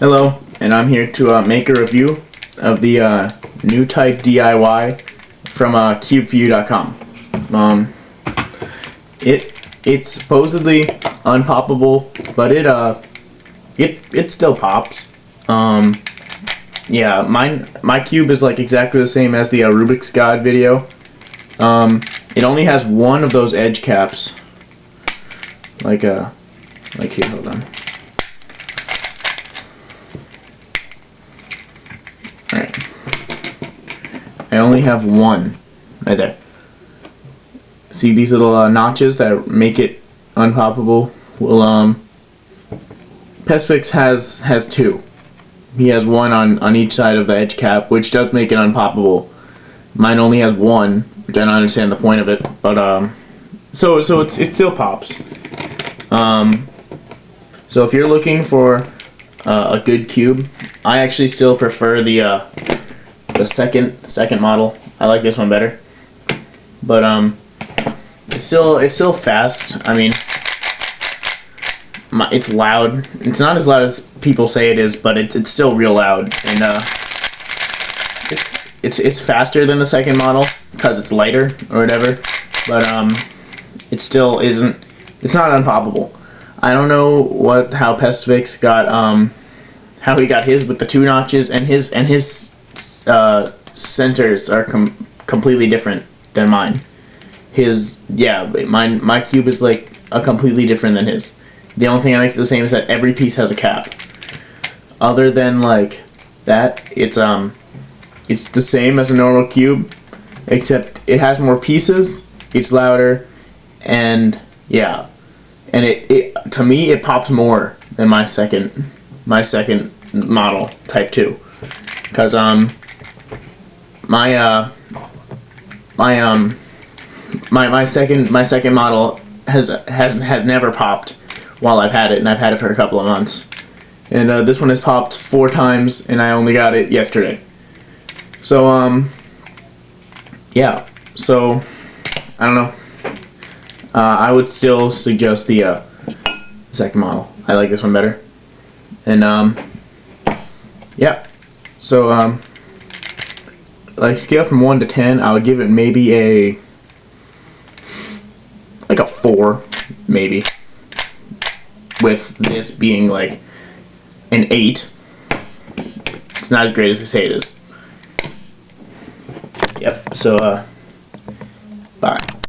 Hello, and I'm here to make a review of the new type DIY from CubeView.com. It's supposedly unpoppable, but it still pops. Yeah, my cube is like exactly the same as the Rubik's God video. It only has one of those edge caps. Like here, hold on. Alright. I only have one right there. See these little notches that make it unpoppable? Well, Pesfix has two. He has one on each side of the edge cap, which does make it unpoppable. Mine only has one, which I don't understand the point of it, but so it still pops. So if you're looking for a good cube, I actually still prefer the second model. I like this one better, but it's still fast. I mean, it's loud. It's not as loud as people say it is, but it's still real loud, and it's faster than the second model because it's lighter or whatever. But it still isn't. It's not unpoppable. I don't know how Pesfix got how he got his with the two notches, and his centers are completely different than mine. My cube is like completely different than his. The only thing that makes it the same is that every piece has a cap. Other than like that, it's the same as a normal cube, except it has more pieces, it's louder, and yeah. And it to me it pops more than my second model Type 2, because my second model has never popped while I've had it, and I've had it for a couple of months. And this one has popped 4 times, and I only got it yesterday. So yeah. So I don't know. I would still suggest the second model. I like this one better. And yeah. So like scale from 1 to 10, I would give it maybe like a 4, maybe. With this being like an 8. It's not as great as they say it is. Yep. So